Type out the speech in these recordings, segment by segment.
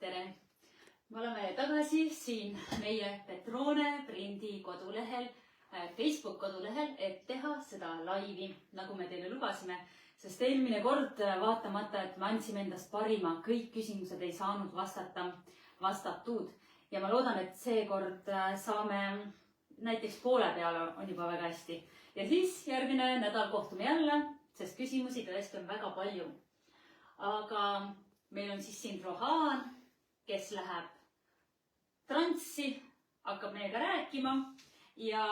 tere! Me oleme tagasi siin meie Petrone Prindi kodulehel, Facebook kodulehel, et teha seda laivi, nagu me teile lubasime. Sest eelmine kord vaatamata, et me andsime endast parima, kõik küsimused ei saanud vastatud. Ja ma loodan, et seekord saame näiteks poole peale on juba väga hästi. Ja siis järgmine nädal kohtume jälle, sest küsimusi tõesti on väga palju. Aga meil on siis siin Rohan, kes läheb transsi, hakkab meiega rääkima ja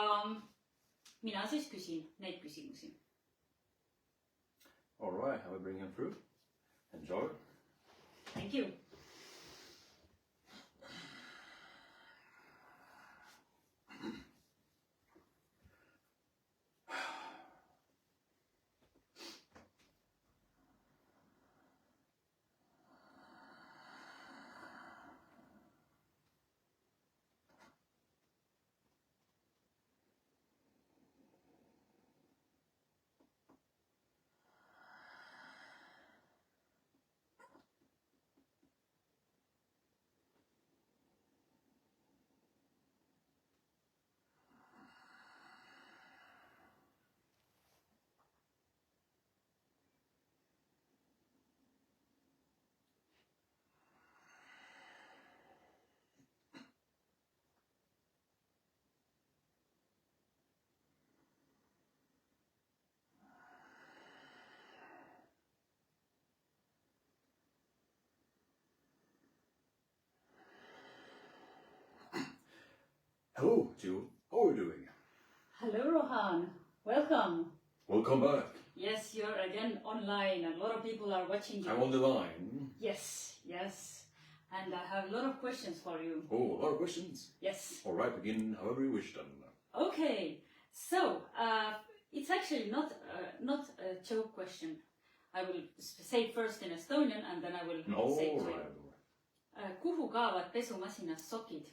mina siis küsin neid küsimusi. All right, I will bring him through. Enjoy. Thank you. Hello, Jill. How are you doing? Hello, Rohan. Welcome. Welcome back. Yes, you're again online. A lot of people are watching you. I'm on the line. Yes. And I have a lot of questions for you. Oh, a lot of questions. Yes. All right, begin however you wish then. Okay. So, it's actually not a joke question. I will say it first in Estonian and then I will say it to you. Kuhu kaavad pesumasinas sokid?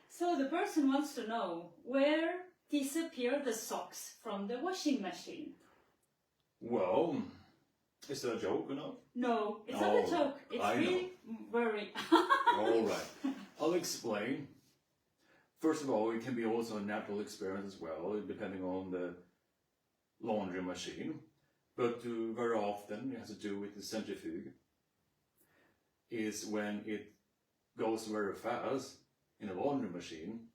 So the person wants to know where disappear the socks from the washing machine. Well, is that a joke or not? No, it's not a joke. It's really very... All right, I'll explain. First of all, it can be also a natural experience as well, depending on the laundry machine. But very often it has to do with the centrifuge. Is when it goes very fast in a laundry machine,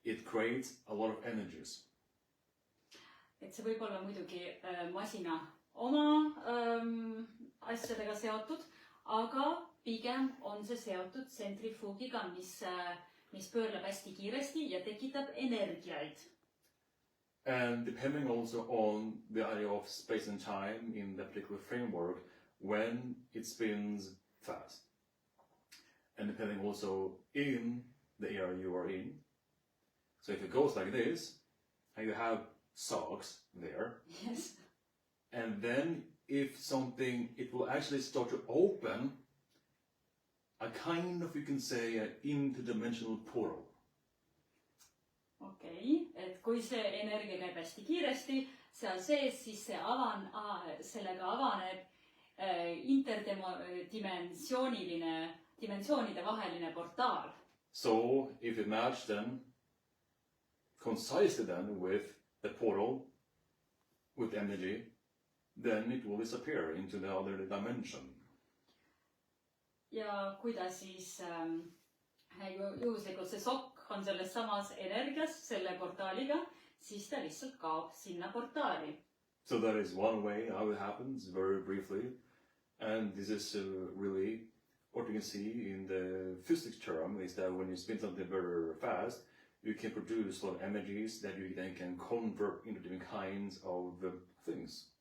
it creates a lot of energies. Et see võib olla muidugi masina oma asjadega seotud, aga pigem on see seotud tsentrifuugiga, mis pöörleb hästi kiiresti ja tekitab energiaid. And depending also on the idea of space and time in that particular framework, when it spins fast. And depending also in the area you are in. So if it goes like this, and you have socks there. Yes. And then if something, it will actually start to open a kind of, you can say, an interdimensional portal. Okei, et kui see energia käib hästi kiiresti seal sees, siis sellega avaneb dimensioonide vaheline portaal. So if you match them concisely then with the portal, with energy, then it will disappear into the other dimension. Ja kui ta siis juhuslikult see sokk on selles samas energias, selle portaaliga, siis ta lihtsalt kaob sinna portaali. So that is one way how it happens, very briefly. And this is really what you can see in the physics term, is that when you spin something very fast, you can produce a lot of energies that you then can convert into different kinds of things.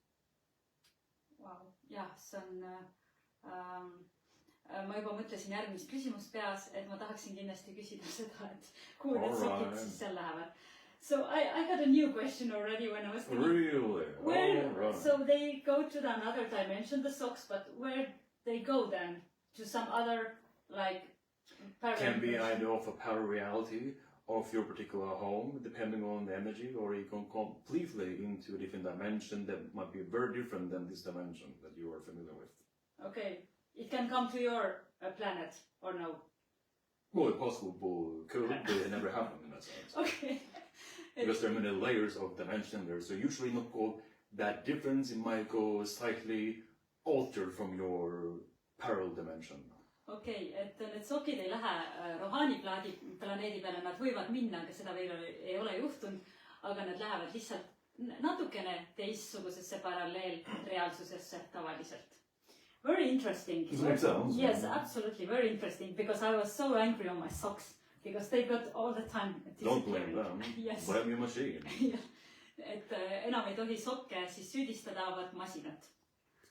Wow. Jah, see on... ma juba mõtlesin järgmist küsimust peas, et ma tahaksin kindlasti küsida seda, et kuhu need sokid siis seal lähevad. So I got a new question already when I was thinking. Really? Where, so they go to another dimension, the socks, but where they go then? To some other, like, parallel Can be dimension? either of a parallel reality of your particular home, depending on the energy, or you can completely into a different dimension that might be very different than this dimension that you are familiar with. Okay. It can come to your planet, or no? Well, possible could, but it never happened in that sense. Okay. Because there are many layers of dimension there, so usually not go that difference, it might go slightly altered from your parallel dimension. Okei, et need sokid ei lähe Rohani planeedi peale, nad võivad minna, aga seda veel ei ole juhtunud, aga nad lähevad lihtsalt natukene teistsugusesse paralleelreaalsusesse tavaliselt. Very interesting. Does it make sense? Yes, absolutely, very interesting, because I was so angry on my socks, because they got all the time Don't blame them, Yes. blame your machine. Et enam ei tohi sokke siis süüdistada, vaid masinat.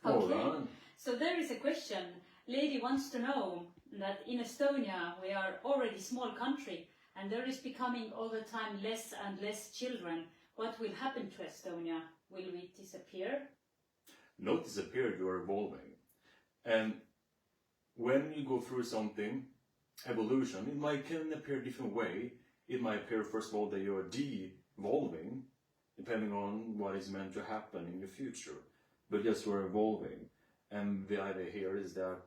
All right. So there is a question. Lady wants to know that in Estonia we are already small country and there is becoming all the time less and less children. What will happen to Estonia? Will we disappear? Not disappear, you're evolving. And when you go through something, evolution, it might can appear a different way. It might appear, first of all, that you're de-evolving, depending on what is meant to happen in the future. But yes, we're evolving. And the idea here is that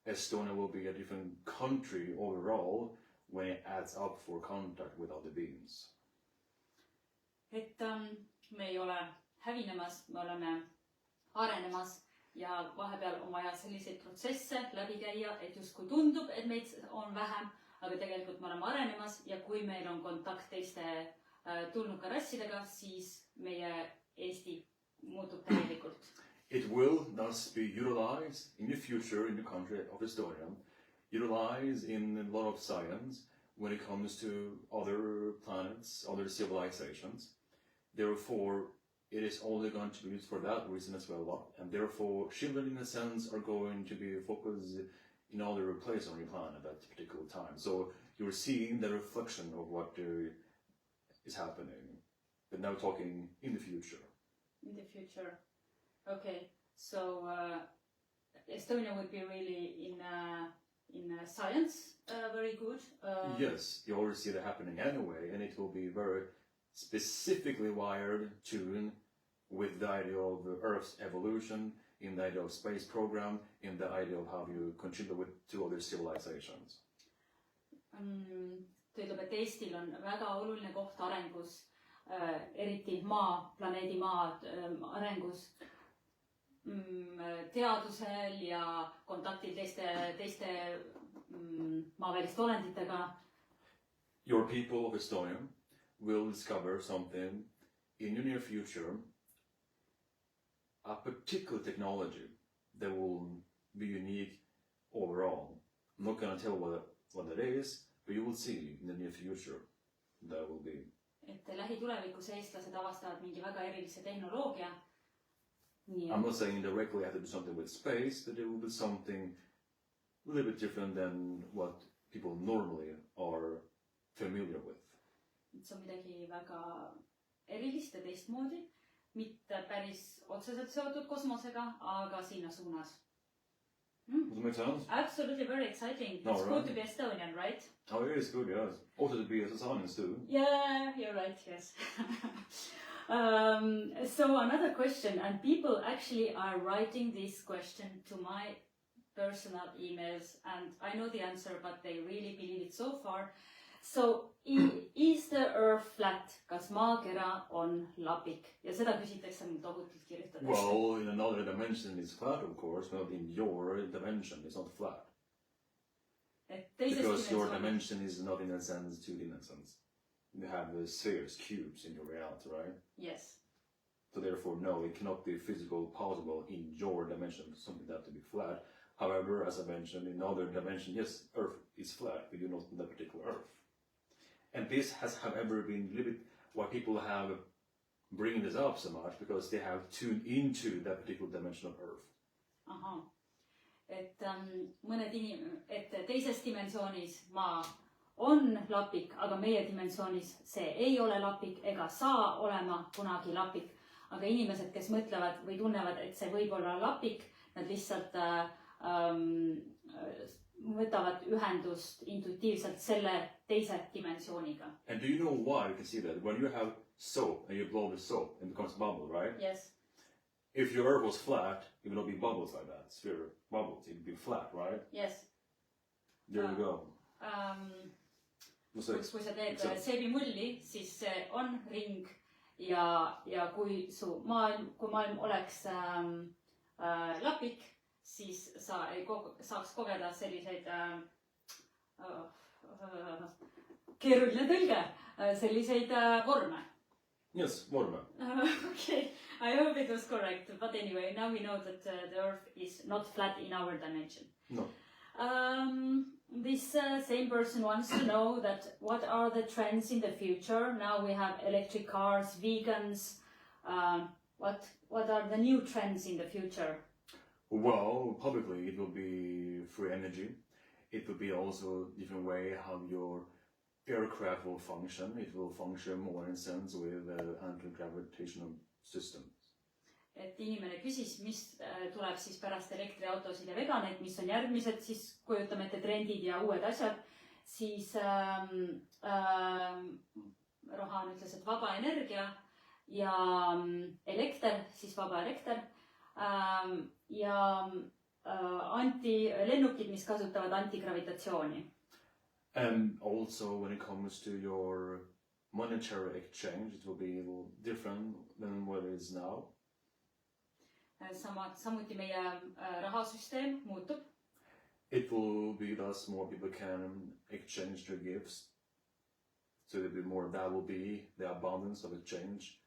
Estonia will be a different country overall when it adds up for contact with other beings. Et me ei ole hävinemas, me oleme arenemas ja vahepeal on vaja selliseid protsesse läbi käia, et justkui tundub, et meid on vähem, aga tegelikult me oleme arenemas ja kui meil on kontakt teiste tulnuka rassidega, siis meie Eesti muutub täielikult. It will thus be utilized in the future in the country of Estonia, utilized in a lot of science when it comes to other planets, other civilizations. Therefore, it is only going to be used for that reason as well. And therefore, children in a sense are going to be focused in other places on your planet at that particular time. So you're seeing the reflection of what is happening, but now talking in the future. In the future. Okay, so Estonia would be really in science very good. Yes, you already see that happening anyway, and it will be very specifically wired tuned with the idea of Earth's evolution, in the idea of space program, in the idea of how you contribute with to other civilizations. Ta ütleb, et Eestil on väga oluline koht arengus, eriti planeedi Maa arengus, teadusel ja kontaktil teiste maaväliste olenditega. Your people of Estonia will discover something in the near future, a particular technology that will be unique overall. I'm not going to tell what it is, but you will see in the near future that will be. Et lähitulevikus eestlased avastavad mingi väga erilise tehnoloogia. I'm not saying directly you have to do something with space, but it will be something a little bit different than what people normally are familiar with. See on midagi väga erilist ja teistmoodi, mitte päris otseselt seotud kosmosega, aga sinna suunas. Does it make sense? Absolutely very exciting. It's All good right. to be Estonian, right? Oh, it is good, yes. Also to be a science too. Yeah, you're right, yes. So another question, and people actually are writing this question to my personal emails, and I know the answer, but they really believe it so far. So, is the earth flat? Kas maakera on lapik? Ja seda küsitakse mul tohutult kirjutades. Well, in another dimension it's flat, of course, but in your dimension it's not flat. Because your dimension is not in a sense two dimensions. You have the spheres, cubes in your reality, right? Yes. So therefore, no, it cannot be physical possible in your dimension, something that to be flat. However, as I mentioned, in other dimension, yes, Earth is flat, but you're not in that particular Earth. And this has, however, been a little bit why people have bringing this up so much, because they have tuned into that particular dimension of Earth. Aha. Et et teises dimensioonis maa on lapik, aga meie dimensioonis see ei ole lapik ega saa olema kunagi lapik. Aga inimesed, kes mõtlevad või tunnevad, et see võib olla lapik, nad lihtsalt võtavad ühendust intuitiivselt selle teise dimensiooniga. And do you know why you can see that? When you have soap and you blow the soap, it becomes a bubble, right? Yes. If your Earth was flat, it would not be bubbles like that, sphere bubbles. It would be flat, right? Yes. There you go. Kui sa teed seebimulli, siis see on ring ja kui maailm oleks lapik, siis sa ei saaks kogeda selliseid keeruline tõlge, selliseid vorme. Yes, vorme. Okay, I hope it was correct. But anyway, now we know that the Earth is not flat in our dimension. No. This same person wants to know that what are the trends in the future? Now we have electric cars, vegans. What are the new trends in the future? Well, publicly it will be free energy. It will be also a different way how your aircraft will function. It will function more in sense with anti-gravitational systems. Et inimene küsis, mis tuleb siis pärast elektriautosid ja veganeid, mis on järgmised, siis kujutame ette trendid ja uued asjad, siis Rohan ütles, et vaba energia ja elekter, siis vaba elekter ja lennukid, mis kasutavad antigravitatsiooni. And also when it comes to your monetary exchange, it will be a little different than what it is now. Samuti meie rahasüsteem muutub. It will be thus more people can exchange their gifts. So there will be more, that will be the abundance of exchange.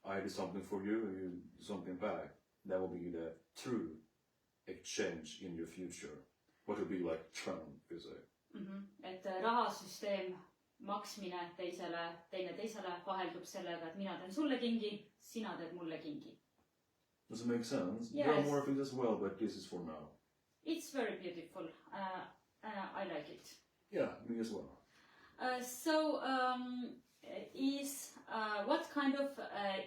I do something for you, you do something back. That will be the true exchange in your future. What will be like Trump, you say. Et rahasüsteem maksmine teine teisele vaheldub sellega, et mina teen sulle kingi, sina teed mulle kingi. Does it make sense? Yes. There are more things as well, but this is for now. It's very beautiful. I like it. Yeah, me as well. What kind of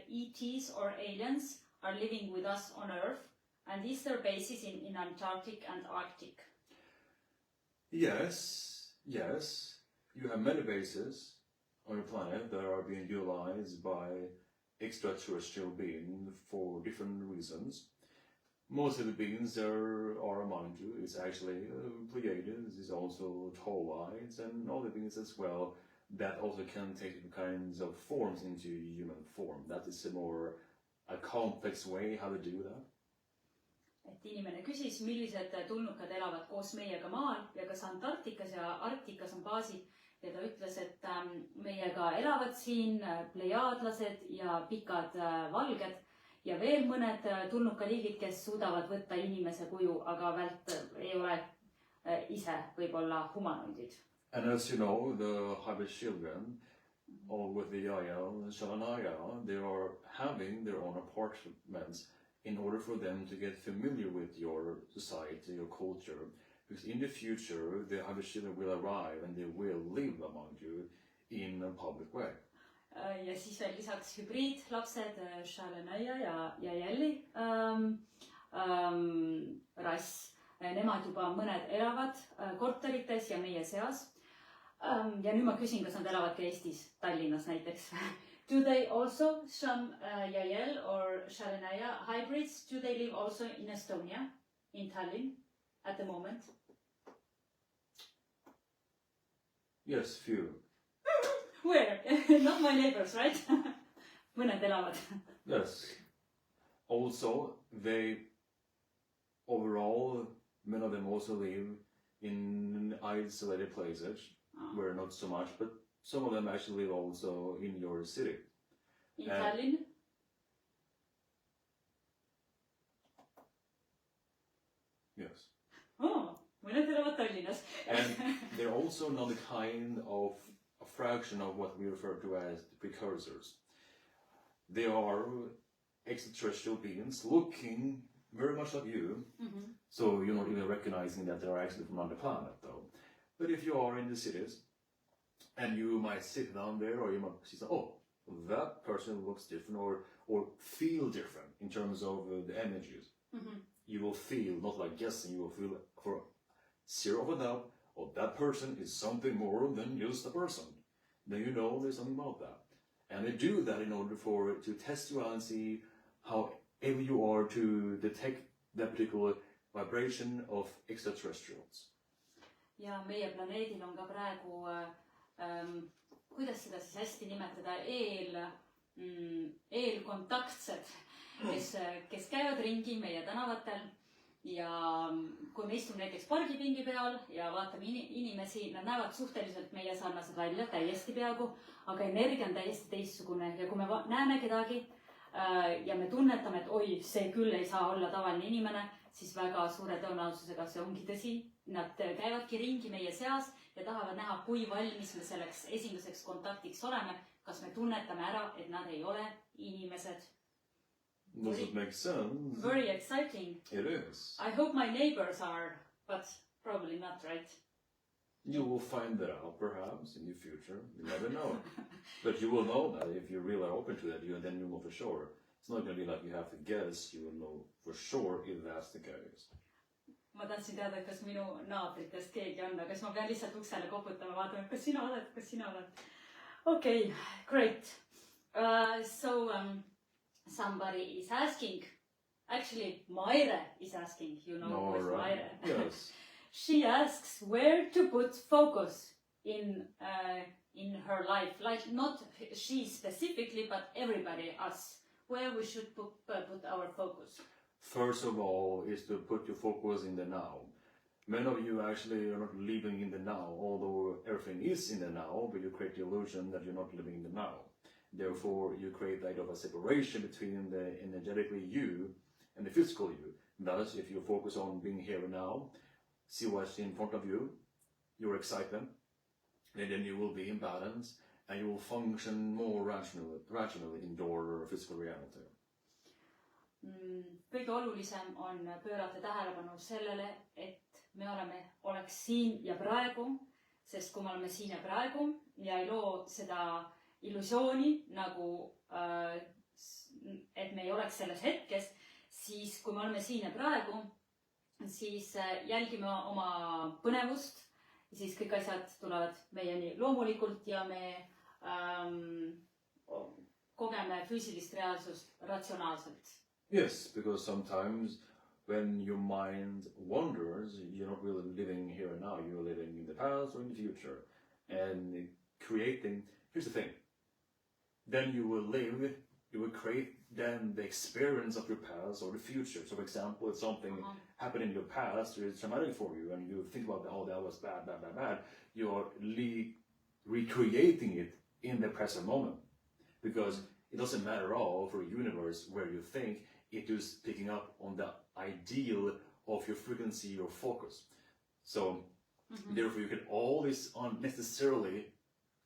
ETs or aliens are living with us on Earth? And is there bases in Antarctic and Arctic? Yes. You have many bases on your planet that are being utilized by extraterrestrial beings for different reasons. Most of the beings there are among you. It's actually Pleiades, it's also Taulites, and other beings as well that also can take kinds of forms into human form. That is a complex way how to do that. Et inimene küsis, millised tulnukad elavad koos meiega maal ja kas Antarktikas ja Arktikas on baasid. Ja ta ütles, et meiega elavad siin plejaadlased ja pikad valged ja veel mõned tulnukaliigid, kes suudavad võtta inimese kuju, aga ei ole ise võib-olla humanoidid. And as you know, the hybrid children, all with the Yael, Shalanaya, they are having their own apartments in order for them to get familiar with your society, your culture. Because in the future, the hybrid children will arrive and they will live among you in a public way. Ja siis veel lisaks hübriidlapsed, Shalanaya ja Jelli rass. Nemad juba mõned elavad korterites ja meie seas. Ja nüüd ma küsin, kas nad elavad ka Eestis, Tallinnas näiteks. Do they also, some Yael or Shalanaya hybrids, do they live also in Estonia, in Tallinn at the moment? Yes, few. Where? Not my neighbors, right? Mõned elavad. Yes. Also, overall, many of them also live in isolated places where not so much, but some of them actually live also in your city. In Tallinn? Yes. Oh, mõned elavad Tallinnas. And they're also another kind of a fraction of what we refer to as the precursors. They are extraterrestrial beings looking very much like you. So you're not even recognizing that they're actually from another planet, though. But if you are in the cities, and you might sit down there, or you might see, oh, that person looks different, or feel different in terms of the energies. You will feel, not like guessing, you will feel for zero of a doubt, oh, that person is something more than just a person. Then you know there's something about that. And they do that in order to test you out and see how able you are to detect that particular vibration of extraterrestrials. ja meie planeedil on ka praegu kuidas seda siis hästi nimetada, eelkontaktsed, kes käivad ringi meie tänavatel ja kui me istume näiteks pargipingi peal ja vaatame inimesi, nad näevad suhteliselt meie sarnased välja, täiesti peaaegu, aga energia on täiesti teistsugune ja kui me näeme kedagi ja me tunnetame, et oi, see küll ei saa olla tavaline inimene, siis väga suure tõenäosusega see ongi tõsi. Nad käivadki ringi meie seas ja tahavad näha, kui valmis me selleks esimeseks kontaktiks oleme, kas me tunnetame ära, et nad ei ole inimesed. Does it make sense? Very exciting. It is. I hope my neighbors are, but probably not, right? You will find that out perhaps in the future. You never know. But you will know that if you really are open to that, then you know for sure. It's not going to be like you have to guess. You will know for sure if that's the case. Ma tahtsin teada, kas minu naabritest keegi on, kas ma pean lihtsalt uksele koputama, vaatama, kas sina oled. Okay, great. Somebody is asking, actually Maire is asking, you know who is Maire? Yes. She asks where to put focus in her life, like not she specifically, but everybody, us, where we should put our focus. First of all, is to put your focus in the now. Many of you actually are not living in the now, although everything is in the now, but you create the illusion that you're not living in the now. Therefore, you create that of a separation between the energetically you and the physical you. Thus, if you focus on being here and now, see what's in front of you, your excitement, and then you will be in balance, and you will function more rationally in your physical reality. Kõige olulisem on pöörata tähelepanu sellele, et me oleks siin ja praegu, sest kui me oleme siin ja praegu ja ei loo seda illusiooni nagu, et me ei oleks selles hetkes, siis kui me oleme siin ja praegu, siis jälgime oma põnevust ja siis kõik asjad tulevad meieni loomulikult ja me kogeme füüsilist reaalsust ratsionaalselt. Yes, because sometimes when your mind wanders, you're not really living here and now, you're living in the past or in the future. And creating, here's the thing, then you will create then the experience of your past or the future. So for example, if something happened in your past, it's traumatic for you, and you think about, oh, that was bad, you're recreating it in the present moment. Because it doesn't matter at all for a universe where you think, it is picking up on the ideal of your frequency, your focus. So therefore you get all these unnecessarily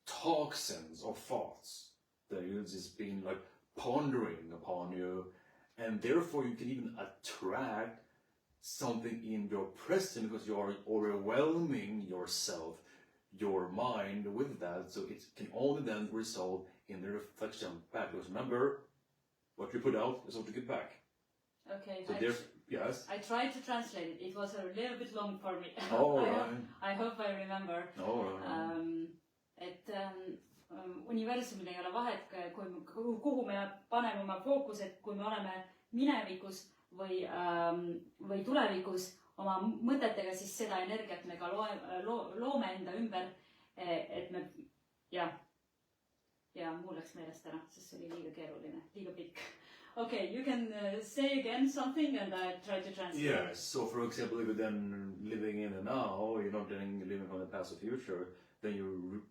toxins or thoughts that you're just being like pondering upon you, and therefore you can even attract something in your present because you are overwhelming yourself, your mind with that, so it can only then result in the reflection back. Because remember, what you put out is what you get back. Okay. So yes. I tried to translate it. It was a little bit long for me. Oh, right. I hope I remember. Oh, right. Et universumil ei ole vahet, kuhu me paneme oma fookus, et kui me oleme minevikus või tulevikus oma mõtetega, siis seda energiat me ka loome enda ümber, et me, ja mul läks meelest ära, sest see oli liiga keeruline, liiga pikk. Okay, you can say again something and I try to translate. Yes, so for example, if you're then living in the now, you're not then living from the past or future, then you're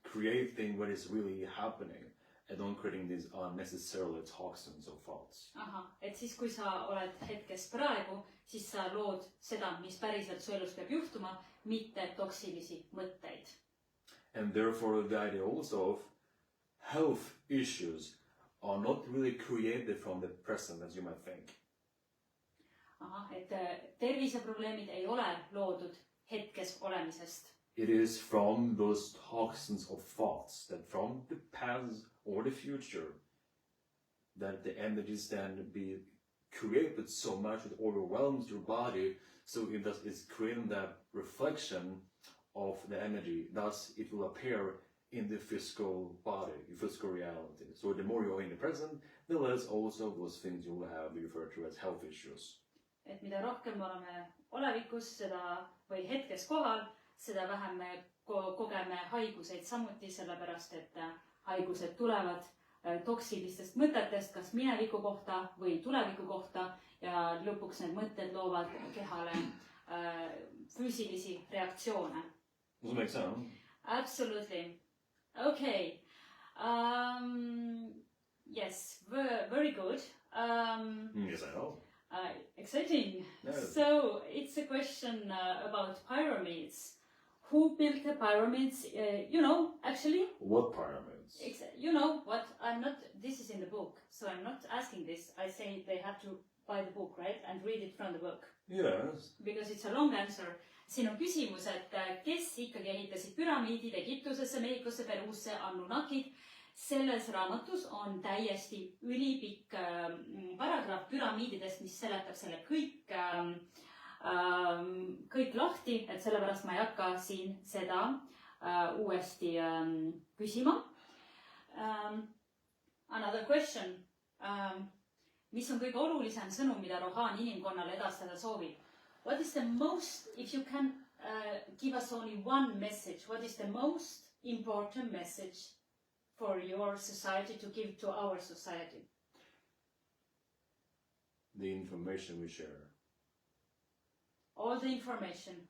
creating what is really happening and don't creating these unnecessarily toxins or thoughts. Aha, et siis kui sa oled hetkes praegu, siis sa lood seda, mis päriselt su elus peab juhtuma, mitte toksilisi mõtteid. And therefore the idea also of health issues are not really created from the present as you might think. Aha, et terviseprobleemid ei ole loodud hetkes olemisest. It is from those toxins of thoughts that from the past or the future that the energies then be created so much it overwhelms your body, so it's creating that reflection of the energy. Thus it will appear in the physical body, the physical reality. So the more you're in the present, the less also those things you will have referred to as health issues. Et mida rohkem me oleme olevikus seda või hetkes kohal, seda vähem me kogeme haiguseid samuti, sellepärast et haigused tulevad toksilistest mõtetest, kas mineviku kohta või tuleviku kohta ja lõpuks need mõtted loovad kehale füüsilisi reaktsioone. Does that make sense? Absolutely. Okay. Yes, very good. Yes, I know. Exciting. Yes. So it's a question about pyramids. Who built the pyramids? Actually, What pyramids? you know what? This is in the book, so I'm not asking this. I say they have to buy the book, right? And read it from the book. Yes. Because it's a long answer. Siin on küsimus, et kes ikkagi ehitasid püramiidid Egiptusesse, Mehhikosse, Peruusse, Anunnakid. Selles raamatus on täiesti ülipikk paragrahv püramiididest, mis seletab selle kõik lahti, et sellepärast ma ei hakka siin seda uuesti küsima. Another question. Mis on kõige olulisem sõnum, mida Rohan inimkonnale edastada soovib? What is the most, if you can give us only one message, what is the most important message for your society to give to our society? The information we share. All the information.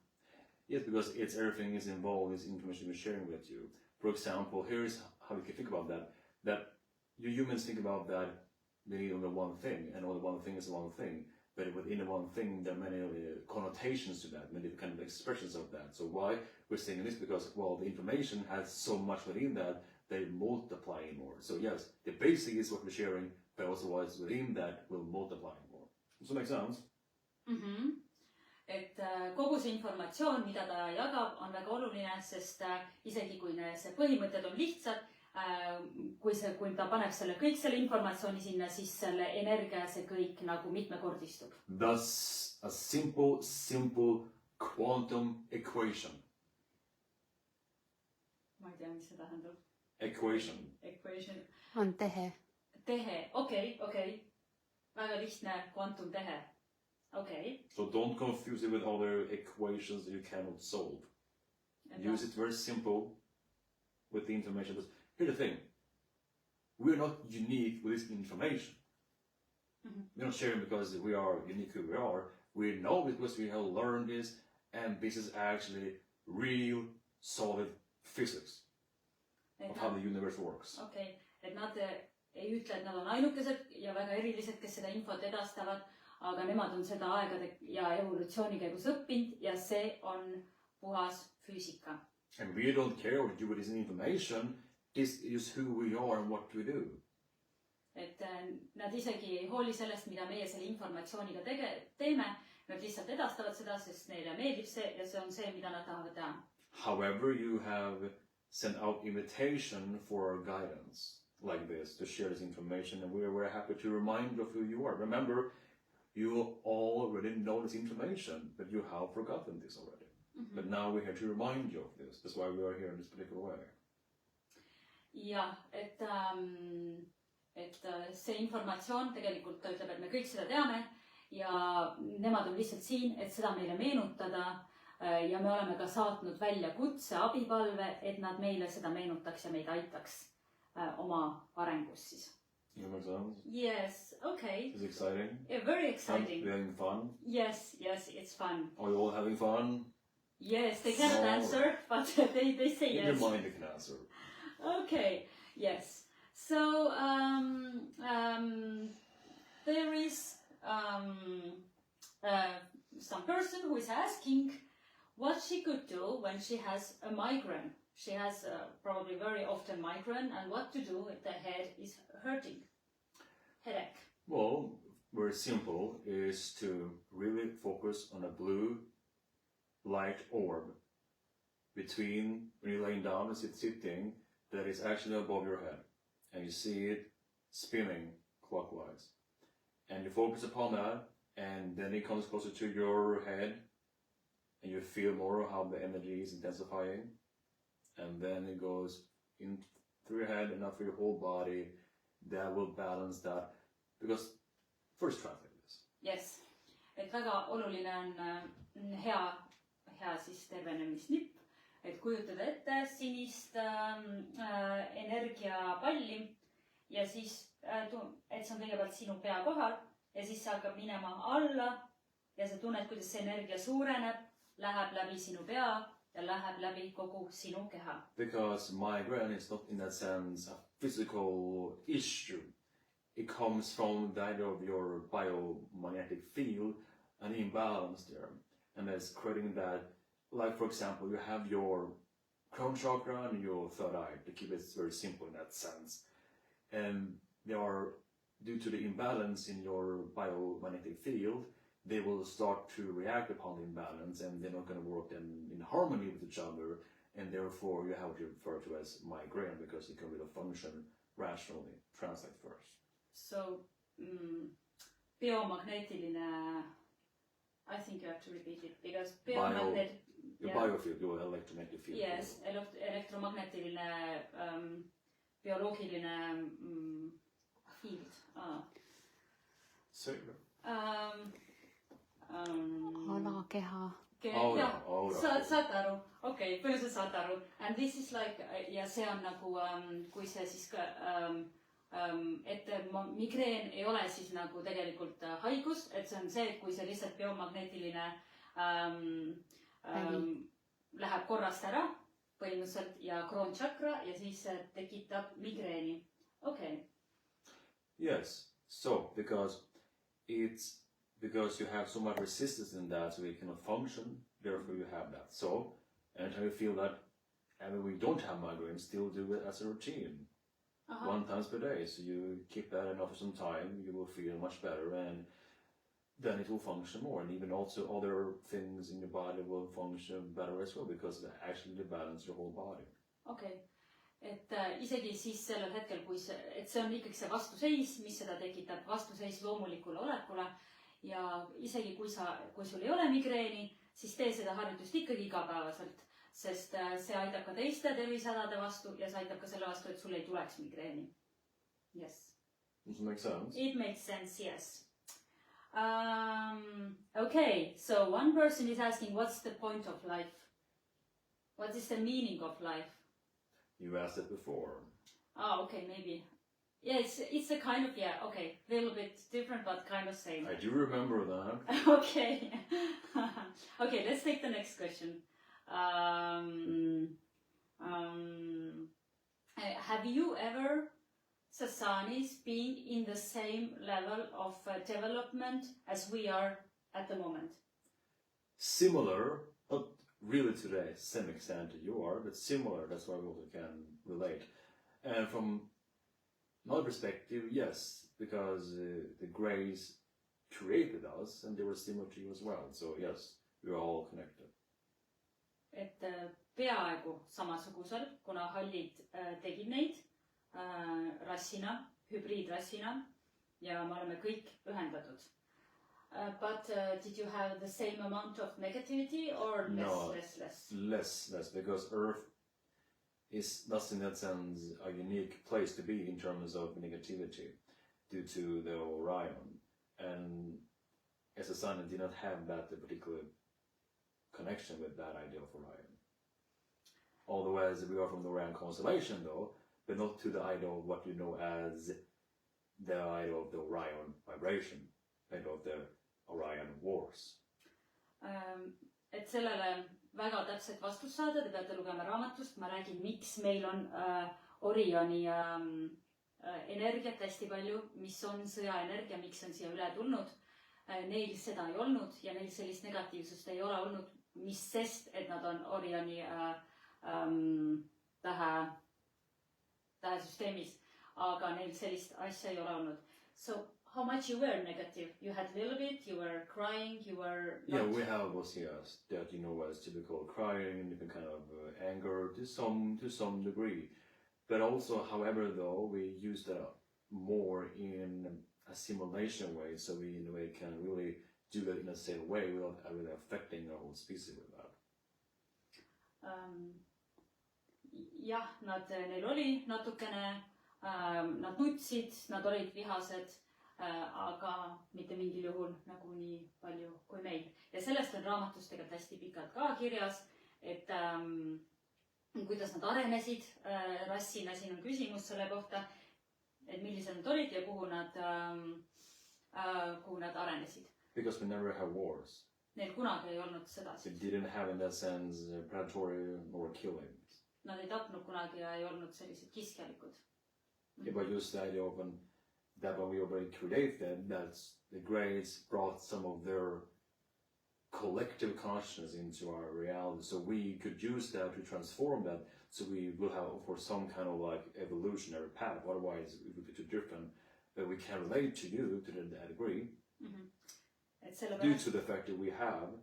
Yes, because everything is involved, this information we're sharing with you. For example, here's how you can think about that. That you humans think about that they need only one thing, and only one thing is one thing. But within the one thing, there are many connotations to that, many kind of expressions of that. So why we're saying this? Because, well, the information has so much within that, they multiply more. So yes, the basic is what we're sharing, but also what's within that will multiply more. Does that make sense? Mm-hmm. Et kogu see informatsioon, mida ta jagab, on väga oluline, sest isegi kui see põhimõtted on lihtsad, kui ta paneb kõik selle informatsiooni sinna, siis selle energia see kõik nagu mitmekordistub. Thus, a simple quantum equation. Ma ei tea, mis see tähendab. Equation. On tehe. Tehe, okei. Väga lihtne kvantumtehe. Okay. So don't confuse it with other equations that you cannot solve. Use it very simple with the information. Here's the thing. We're not unique with this information. Mm-hmm. We're not sharing because we are unique who we are. We know it because we have learned this, and this is actually real, solid physics of how the universe works. Okay. Et nad ei ütle, et nad on ainukesed ja väga erilised, kes seda infot edastavad, aga nemad on seda aegade ja evolutsiooni käigus õppinud ja see on puhas füüsika. And we don't care what you do with this information. This is who we are and what we do. Et nad isegi ei hooli sellest, mida meie selle informatsiooniga teeme. Nad lihtsalt edastavad seda, sest neile meeldib see ja see on see, mida nad tahavad teha. However, you have sent out invitation for guidance like this to share this information, and we're very happy to remind you of who you are. Remember, you already know this information, but you have forgotten this already. Mm-hmm. But now we're here to remind you of this. That's why we are here in this particular way. Ja, et see informatsioon tegelikult ta ütleb, et me kõik seda teame ja nemad on lihtsalt siin, et seda meile meenutada ja me oleme ka saatnud välja kutse abipalve, et nad meile seda meenutaks ja meid aitaks oma arengus siis. You know what I'm saying? Yes, okay. Is it exciting? Yeah, very exciting. Are you having fun? Yes, it's fun. Are you all having fun? Yes, they cannot answer, but they say yes. In your mind they can answer. Okay, yes. So there is some person who is asking what she could do when she has a migraine. She has probably very often migraine, and what to do if the head is hurting. Headache. Well, very simple is to really focus on a blue light orb between when you're laying down and sitting that is actually above your head, and you see it spinning clockwise, and you focus upon that, and then it comes closer to your head and you feel more how the energy is intensifying, and then it goes in through your head and not through your whole body. That will balance that. Because first translate this. Yes, et väga oluline on hea siis tervenemisnipp, et kujutada ette sinist energiapalli ja siis, et see on kõigepealt sinu pea kohal ja siis see hakkab minema alla ja sa tunned, kuidas see energia suureneb, läheb läbi sinu pea ja läheb läbi kogu sinu keha. Because migraine is not in that sense a physical issue. It comes from the idea of your biomagnetic field, an imbalance there. And that's creating that, like for example, you have your crown chakra and your third eye, to keep it very simple in that sense. And they are, due to the imbalance in your biomagnetic field, they will start to react upon the imbalance and they're not going to work in harmony with each other. And therefore you have to refer to as migraine because it can really function rationally. Translate first. So, biomagnetiline, I think you have to repeat it because biomagnet... Your biofield, your electromagnetic field. Yes, elektromagnetiline, bioloogiline field. Alakeha. Saad aru, okei, põhiliselt saad aru. And this is like, ja see on nagu, kui see siis ka, et migreen ei ole siis nagu tegelikult haigus, et see on see, kui see lihtsalt biomagnetiline läheb korrast ära põhimõtteliselt ja kroonchakra ja siis tekitab migreeni. Okay. Yes, so because you have so much resistance in that, so it cannot function, therefore you have that. So, anytime you feel that, and we don't have migraine, still do it as a routine. 1 time per day, so you keep that enough for some time, you will feel much better, and then it will function more, and even also other things in your body will function better as well, because they actually balance your whole body. Okay. Et isegi siis sellel hetkel, kui et see on ikkagi see vastuseis, mis seda tekitab, vastuseis loomulikule olekule ja isegi kui sul ei ole migreeni, siis tee seda harjutust ikkagi igapäevaselt, sest see aitab ka teiste tervisehädade vastu ja see aitab ka selle vastu, et sul ei tuleks migreeni. Yes. Does it make sense? It makes sense, yes. Okay, so one person is asking, what's the point of life? What is the meaning of life? You asked it before. Oh, okay, maybe. Yeah, it's a kind of, yeah, okay, a little bit different, but kind of same. I do remember that. Okay. Okay, let's take the next question. Have you ever, Sasanis, been in the same level of development as we are at the moment? Similar, but really to the same extent you are, but similar, that's why we also can relate. And from my perspective, yes, because the Greys created us and they were similar to you as well. So yes, we're all connected. Et peaaegu samasugusel, kuna hallid tegid neid rassina, hübriidrassina ja me oleme kõik ühendatud. But did you have the same amount of negativity or less? No, less, because Earth is thus in that sense a unique place to be in terms of negativity due to the Orion. And as a sun, it did not have that particular connection with that idea of Orion. Although as we are from the Orion constellation though, but not to the idea of what you know as the idea of the Orion vibration, idea of the Orion Wars. Et sellele väga täpset vastust saada, te peate lugema raamatust, ma räägin, miks meil on Orioni energiat hästi palju, mis on sõjaenergia, miks on siia üle tulnud. Neil seda ei olnud ja neil sellist negatiivsust ei ole olnud, mis sest, et nad on Orioni tähesüsteemis, aga neil sellist asja ei ole olnud. So, how much you were negative? You had a little bit, you were crying, you were... Yeah, we have those, yes, that you know as typical crying, different kind of anger to some degree. But also, however, though, we use that more in a simulation way, so we in a way can really do that in a safe way without really affecting our whole species with that. jah, neil oli natukene, nad nutsid, nad olid vihased, aga mitte mingil juhul nagu nii palju kui meil. Ja sellest on raamatus tegelikult hästi pikalt ka kirjas, et kuidas nad arenesid rassina. Siin on küsimus selle kohta, et millised nad olid ja kuhu nad arenesid. Because we never have wars. Neil kunagi ei olnud sõdasid. It didn't have in that sense predatory or killings. Nad ei tapnud kunagi ja ei olnud sellised kiskjalikud. Yeah, but just the idea of that when we already created, that's the Greys brought some of their collective consciousness into our reality. So we could use that to transform that. So we will have, of course, some kind of like evolutionary path. Otherwise, it would be too different. But we can relate to you to that degree. Due to the fact that we have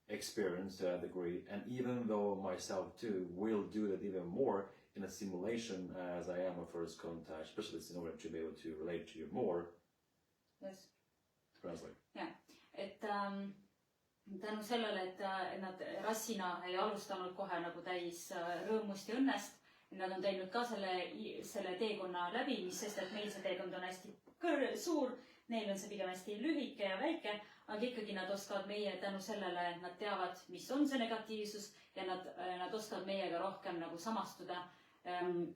experienced that degree. And even though myself too will do that even more in a simulation as I am a first contact specialist in order to be able to relate to you more. Yes. Translate. Yeah. Et tänu sellele, et nad rassina ei alustanud kohe nagu täis rõõmust ja õnnest. Nad on teinud ka selle teekonna läbi, mis sest, et meil see teekond on hästi suur. Neil on see pigem hästi lühike ja väike, aga ikkagi nad oskavad meie tänu sellele, nad teavad, mis on see negatiivsus ja nad oskavad meiega rohkem nagu samastuda.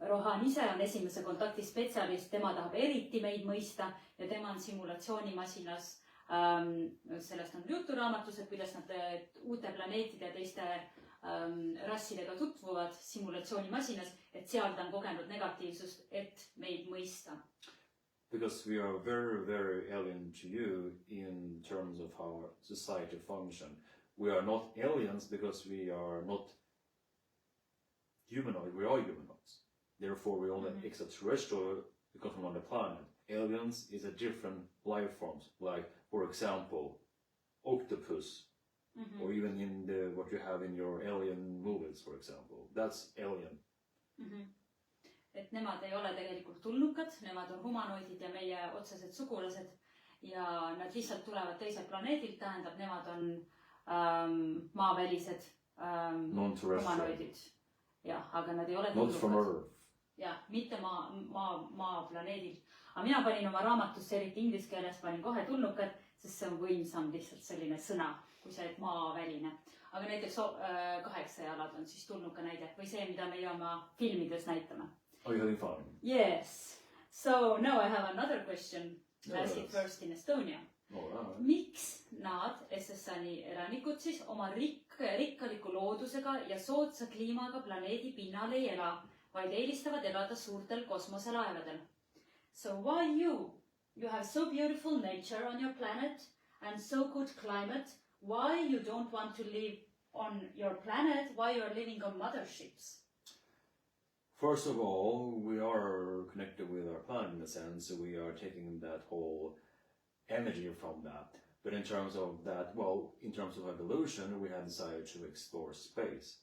Rohan ise on esimese kontakti spetsialist, tema tahab eriti meid mõista ja tema on simulatsioonimasinas. Sellest on juttu raamatus, et kuidas nad uute planeetide ja teiste rassidega tutvuvad simulatsioonimasinas, et seal ta on kogenud negatiivsust, et meid mõista. Because we are very, very alien to you in terms of how our society function. We are not aliens because we are not humanoid. We are humanoids. Therefore, we only extraterrestrial because from on the planet. Aliens is a different life forms. Like, for example, octopus, or even in what you have in your alien movies, for example. That's alien. Et nemad ei ole tegelikult tulnukad, nemad on humanoidid ja meie otsesed sugulased ja nad lihtsalt tulevad teiselt planeedilt, tähendab, nemad on maavälised humanoidid. Jah, aga nad ei ole tulnukad. Jah, mitte maa planeedil. Aga mina panin oma raamatusse, eriti inglise keeles, panin kohe tulnukad, sest see on võimsam lihtsalt selline sõna, kui sa oled maaväline. Aga näiteks 8 jalad on siis tulnuka näide või see, mida meie oma filmides näitame. Are you having fun? Yes. So now I have another question. Ask it first in Estonia. Miks nad, SSN-i elanikud siis, oma rikkaliku loodusega ja soodsa kliimaga planeedi pinnal ei ela, vaid eelistavad elada suurtel kosmoselaevadel? So why you have so beautiful nature on your planet and so good climate, why you don't want to live on your planet, why you are living on motherships? First of all, we are connected with our planet in a sense, so we are taking that whole energy from that. But in terms of that, well, in terms of evolution, we have decided to explore space.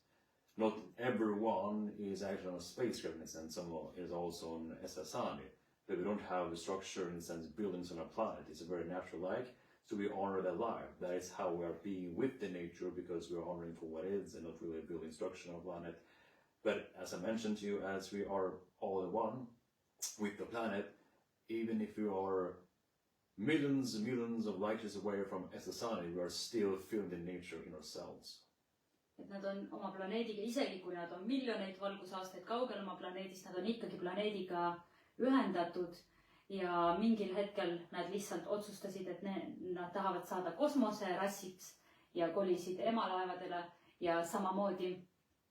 Not everyone is actually on a spacecraft in a sense, someone is also on SSN, but we don't have a structure in the sense buildings on our planet. It's a very natural-like, so we honor that life. That is how we are being with the nature, because we are honoring for what is and not really building structure on our planet. But as I mentioned to you, as we are all in one with the planet, even if we are millions and millions of light years away from SSN, we are still feeling the nature in ourselves. Et nad on oma planeediga, isegi kui nad on miljoneid valgusaastaid kaugel oma planeedist, nad on ikkagi planeediga ühendatud ja mingil hetkel nad lihtsalt otsustasid, et nad tahavad saada kosmoserassiks ja kolisid emalaevadele ja samamoodi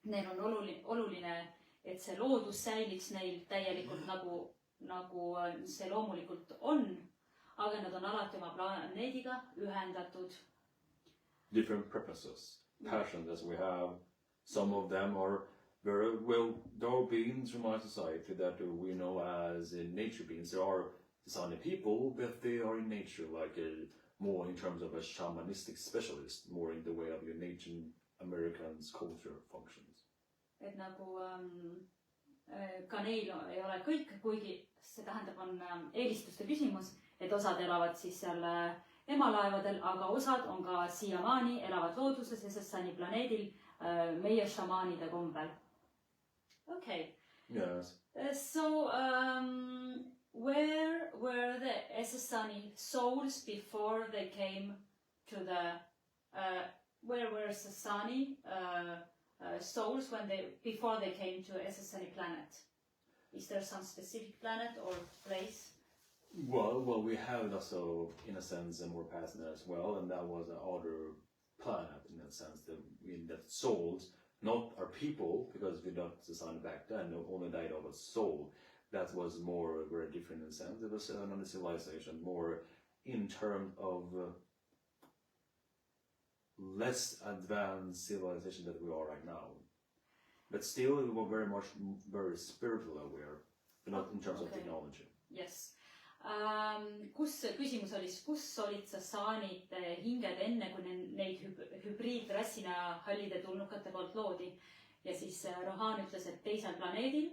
neil on oluline, et see loodus säiliks neil täielikult nagu see loomulikult on, aga nad on alati oma planeediga ühendatud. Different purposes, passions as we have. Some of them are very well, there are beings from our society that we know as nature beings. There are designer people, but they are in nature, like more in terms of a shamanistic specialist, more in the way of your Native Americans culture functions. Et nagu ka neil ei ole kõik, kuigi see tähendab on eelistuste küsimus, et osad elavad siis seal emalaevadel, aga osad on ka siiamaani elavad looduses SSN-i planeedil meie šamaanide kombel. Okay. Yes. So, where were the Essassani souls before they came to the? Where were Essassani souls before they came to Essassani planet? Is there some specific planet or place? Well, we have also, in a sense, a more past as well, and that was an other planet in that sense. That souls, not our people, because we don't design back then, only died of a soul. That was more very different in a sense. It was another civilization, more in terms of less advanced civilization that we are right now. But still, we were very spiritual aware, but not in terms of technology. Yes. Küsimus oli siis, kus olid Sassaanid hinged enne, kui neid hübriidrassina hallide tulnukate poolt loodi? Ja siis Rohan ütles, et teisel planeedil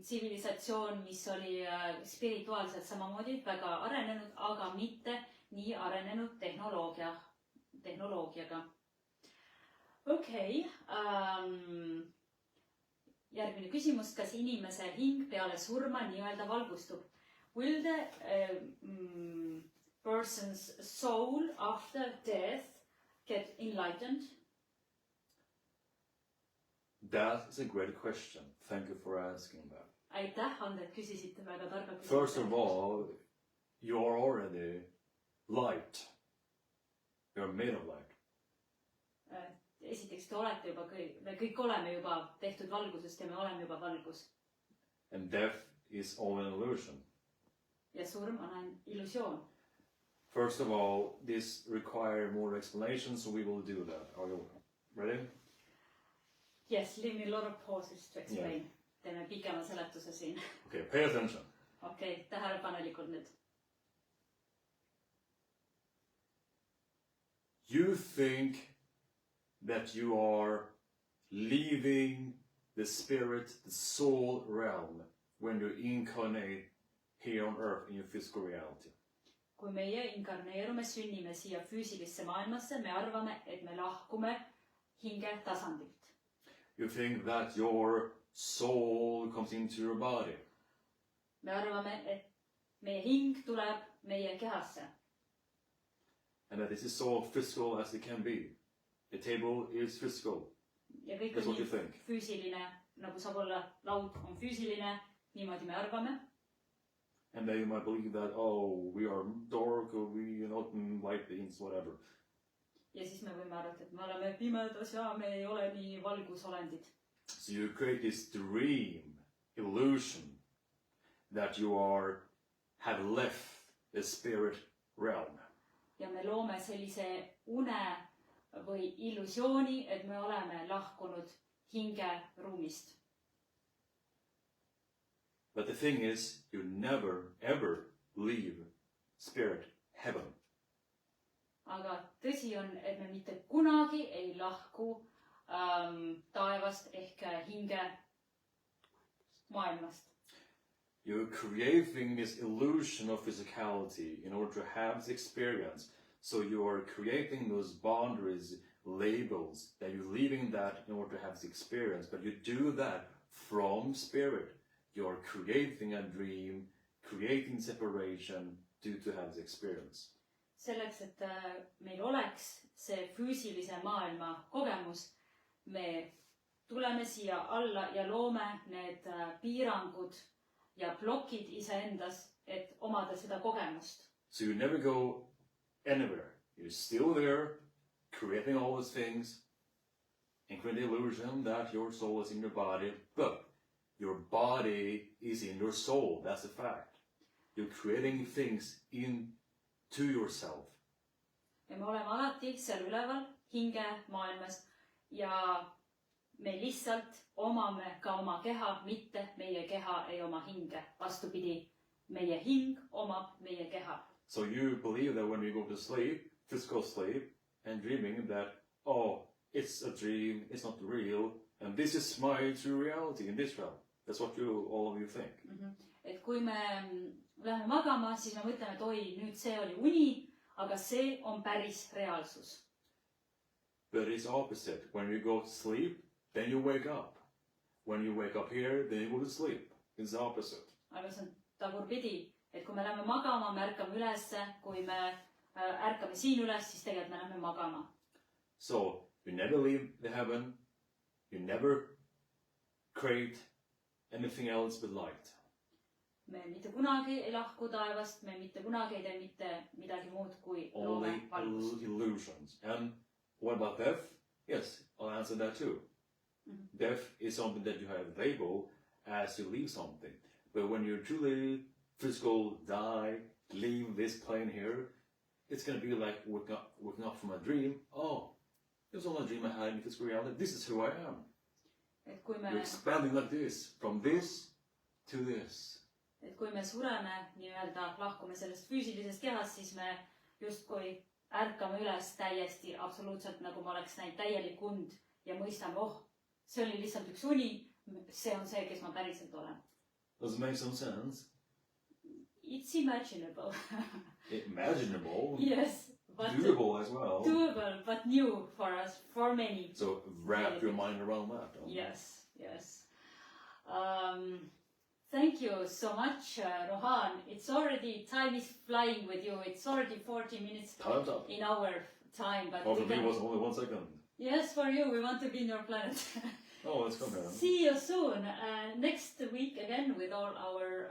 tsivilisatsioon, mis oli spirituaalselt samamoodi väga arenenud, aga mitte nii arenenud tehnoloogiaga. Okei. Järgmine küsimus, kas inimese hing peale surma nii-öelda valgustub? Will the person's soul after death get enlightened? That is a great question. Thank you for asking that. Aitäh, Ande, et küsisite väga targa küsimuse. First of all, you are already light. You are made of light. Esiteks, te olete juba me kõik oleme juba tehtud valgusest ja me oleme juba valgus. And death is all an illusion. Ja surm on illusioon. First of all, this requires more explanation, so we will do that. Are you ready? Yes, leave me a lot of pauses to explain. Yeah. Teeme pikema seletuse siin. Okay, pay attention. Okay, tähelepanelikult nüüd. You think that you are leaving the spirit, the soul realm when you incarnate here on earth in your physical reality. Kui meie inkarneerume, sünnime siia füüsilisse maailmasse, me arvame, et me lahkume hinge tasandilt. You think that your soul comes into your body. Me arvame, et meie hing tuleb meie kehasse. And that this is so physical as it can be. The table is physical. Ja kõik That's on what you think. Füüsiline, nagu saab olla, laud on füüsiline, niimoodi me arvame. And then you might believe that, oh, we are dark, or we are not light beings, whatever. Ja siis me võime arvata, et me oleme pimedas ja me ei ole nii valgusolendid. So you create this dream, illusion, that you have left the spirit realm. Ja me loome sellise une või illusiooni, et me oleme lahkunud hinge ruumist. But the thing is, you never, ever leave spirit heaven. Aga tõsi on, et me mitte kunagi ei lahku taevast ehk hinge maailmast. You're creating this illusion of physicality in order to have this experience. So you are creating those boundaries, labels, that you're leaving that in order to have this experience. But you do that from spirit. You're creating a dream, creating separation due to have this experience. Selleks, et meil oleks see füüsilise maailma kogemus, me tuleme siia alla ja loome need piirangud ja plokid iseendas, et omada seda kogemust. So you never go anywhere. You're still there, creating all those things, including the illusion that your soul is in your body, but your body is in your soul. That's a fact. You're creating things into yourself. Ja me oleme alati seal üleval hinge maailmas ja me lihtsalt omame ka oma keha, mitte meie keha ei oma hinge. Vastupidi, meie hing omab meie keha. So you believe that when you go to sleep, physical sleep, and dreaming that, oh, it's a dream, it's not real, and this is my true reality in this realm. That's what all of you think. Et kui me läheme magama, siis me mõtleme, et oi, nüüd see oli uni, aga see on päris reaalsus. But it's opposite. When you go to sleep, then you wake up. when you wake up here, then you go to sleep. It's the opposite. aga see on tagurpidi, et kui me läheme magama, me ärkame ülesse, kui me ärkame siin üles, siis tegelikult me läheme magama. So you never leave the heaven. You never create anything else but light. Me mitte kunagi ei lahku taevast, me mitte kunagi ei tee mitte midagi muud kui loome Only valgust. illusions. And what about death? Yes, I'll answer that too. Death is something that you have labeled as you leave something. But when you truly physical die, leave this plane here, it's going to be like waking up from a dream. Oh, it was only a dream I had in physical reality. This is who I am. Et kui You're me, expanding like this, from this to this. et kui me sureme, nii-öelda lahkume sellest füüsilisest kehast, siis me justkui ärkame üles täiesti absoluutselt, nagu me oleks näinud täielik und ja mõistame, oh, see oli lihtsalt üks uni, see on see, kes ma päriselt olen. Does it make some sense? It's imaginable. Imaginable. Yes, but Doable as well. doable, but new for us, for many. So wrap your mind around that. Don't you? Yes, yes. Thank you so much, Rohan. It's already, time is flying with you. It's already 40 minutes Time's up. in our time, but Oh, we for me it can... was only 1 second. Yes, for you, we want to be in your planet. Oh, let's come here. See you soon. Next week again with all our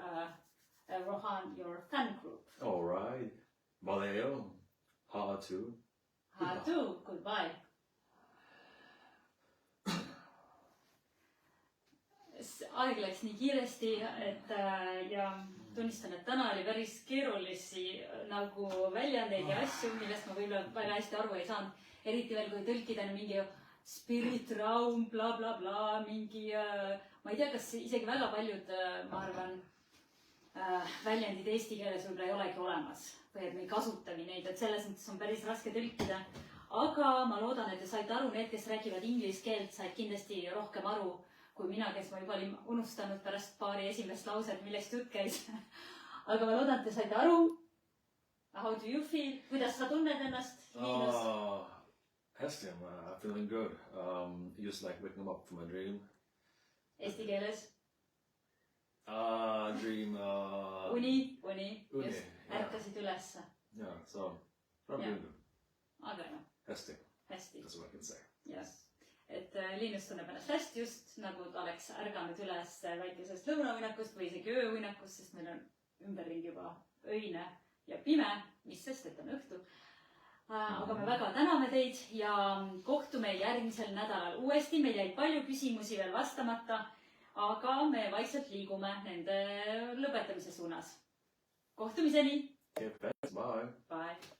Rohan, your fan group. All right. Valeo. Hatu. Hatu, goodbye. Aeg läks nii kiiresti, et ja tunnistan, et täna oli päris keerulisi nagu väljandeid ja asju, millest ma võib-olla väga hästi aru ei saanud. Eriti veel, kui tõlkida mingi spirit raum, bla bla bla, mingi, ma ei tea, kas isegi väga paljud, ma arvan, väljendid eesti keeles võib-olla ei olegi olemas või et me ei kasutagi neid, et selles mõttes on päris raske tõlkida. Aga ma loodan, et te saite aru, need, kes räägivad inglise keelt, said kindlasti rohkem aru kui mina, kes ma juba olin unustanud pärast paari esimest lauset, millest jutt käis. Aga ma loodan, et te saite aru. How do you feel? Kuidas sa tunned ennast? Hästi, I'm feeling good. Just like waking up from a dream. Eesti keeles? Dream. Uni. Just ärkasid ülesse. Yeah, so I'm Yeah. doing good. Aga noh, Hästi. hästi. That's what I can say. Yes. Et Liinus tunneb ennast hästi just nagu ta oleks ärganud üles väikesest lõunauinakust või isegi ööuinakust, sest meil on ümberringi juba öine ja pime, mis sest, et on õhtu. Aga me väga täname teid ja kohtume järgmisel nädalal uuesti. Meil jäid palju küsimusi veel vastamata, aga me vaikselt liigume nende lõpetamise suunas. Kohtumiseni! Okay, thanks. Bye. Bye!